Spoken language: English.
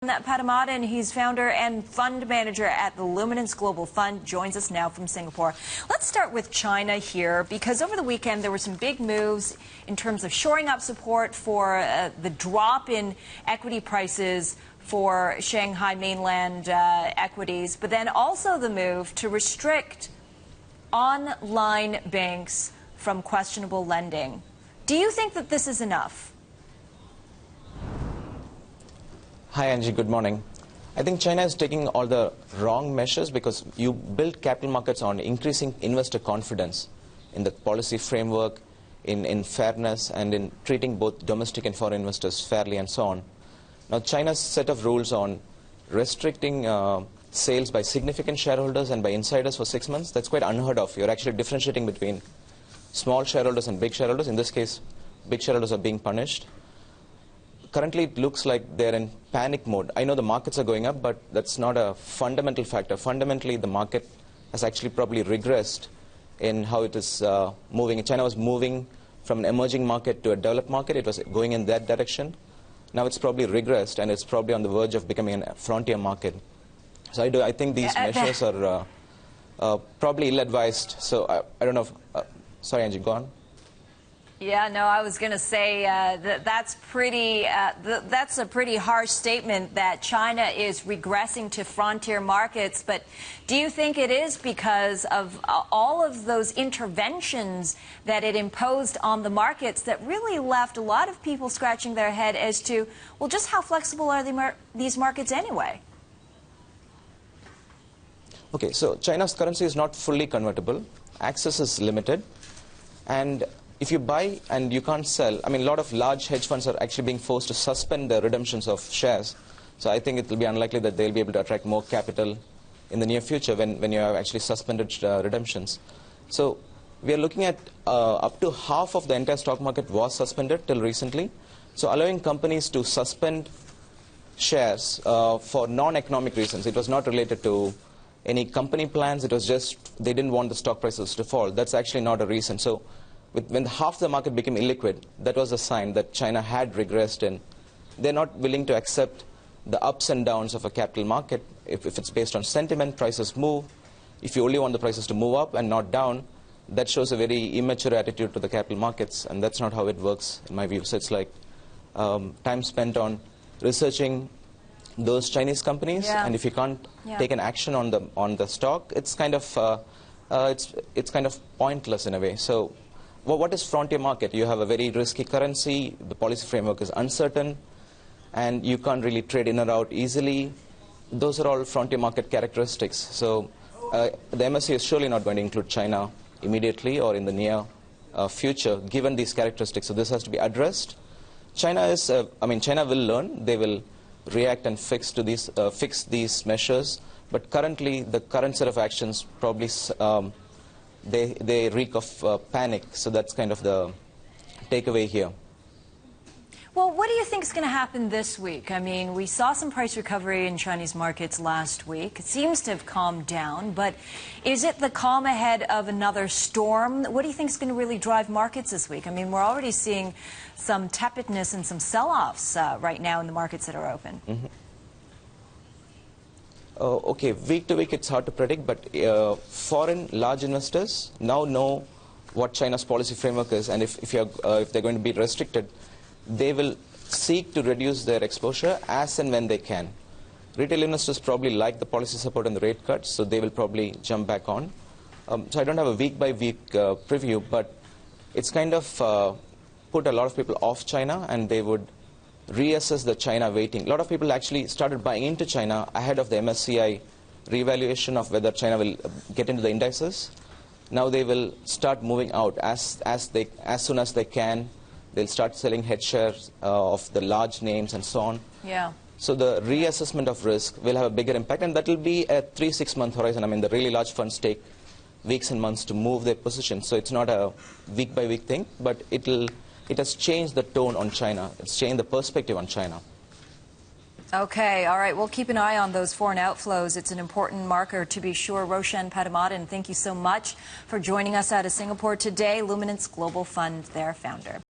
Padamadan, he's founder and fund manager at the Luminance Global Fund, joins us now from Singapore. Let's start with China here, because over the weekend there were some big moves in terms of shoring up support for the drop in equity prices for Shanghai mainland equities, but then also the move to restrict online banks from questionable lending. Do you think that this is enough? Hi Angie, good morning. I think China is taking all the wrong measures because you build capital markets on increasing investor confidence in the policy framework, in fairness, and in treating both domestic and foreign investors fairly and so on. Now China's set of rules on restricting sales by significant shareholders and by insiders for 6 months, that's quite unheard of. You're actually differentiating between small shareholders and big shareholders. In this case, big shareholders are being punished. Currently, it looks like they're in panic mode. I know the markets are going up, but that's not a fundamental factor. Fundamentally, the market has actually probably regressed in how it is moving. China was moving from an emerging market to a developed market. It was going in that direction. Now it's probably regressed, and it's probably on the verge of becoming a frontier market. So I think these measures are probably ill-advised. So I don't know if... sorry, Angie, go on. Yeah, no, I was going to say that's a pretty harsh statement that China is regressing to frontier markets. But do you think it is because of all of those interventions that it imposed on the markets that really left a lot of people scratching their head as to, well, just how flexible are these markets anyway? Okay, so China's currency is not fully convertible. Access is limited. And if you buy and you can't sell, I mean, a lot of large hedge funds are actually being forced to suspend the redemptions of shares. So I think it will be unlikely that they'll be able to attract more capital in the near future when you have actually suspended redemptions. So we are looking at up to half of the entire stock market was suspended till recently. So allowing companies to suspend shares for non-economic reasons. It was not related to any company plans. It was just they didn't want the stock prices to fall. That's actually not a reason. So when half the market became illiquid, that was a sign that China had regressed, and they're not willing to accept the ups and downs of a capital market. If it's based on sentiment, prices move. If you only want the prices to move up and not down, that shows a very immature attitude to the capital markets, and that's not how it works, in my view. So it's like time spent on researching those Chinese companies, and if you can't take an action on the stock, it's kind of it's kind of pointless in a way. So what is frontier market? You have a very risky currency, the policy framework is uncertain, and you can't really trade in or out easily. Those are all frontier market characteristics. So the MSCI is surely not going to include China immediately or in the near future, given these characteristics. So this has to be addressed. China is, I mean, China will learn. They will react and fix these measures. But currently, the current set of actions probably they reek of panic. So that's kind of the takeaway here. Well, what do you think is going to happen this week? I mean, we saw some price recovery in Chinese markets last week. It seems to have calmed down, but is it the calm ahead of another storm? What do you think is going to really drive markets this week? I mean, we're already seeing some tepidness and some sell-offs right now in the markets that are open. Okay, week to week it's hard to predict, but foreign large investors now know what China's policy framework is, and if they're going to be restricted, they will seek to reduce their exposure as and when they can. Retail investors probably like the policy support and the rate cuts, so they will probably jump back on. So I don't have a week-by-week preview, but it's kind of put a lot of people off China, and they would reassess the China weighting. A lot of people actually started buying into China ahead of the MSCI reevaluation of whether China will get into the indices. Now they will start moving out as soon as they can. They'll start selling head shares of the large names and so on. Yeah. So the reassessment of risk will have a bigger impact, and that will be a 3-6 month horizon. I mean, the really large funds take weeks and months to move their position. So it's not a week-by-week thing, but it has changed the tone on China. It's changed the perspective on China. Okay, all right. We'll keep an eye on those foreign outflows. It's an important marker to be sure. Roshan Padamadan, thank you so much for joining us out of Singapore today. Luminance Global Fund, their founder.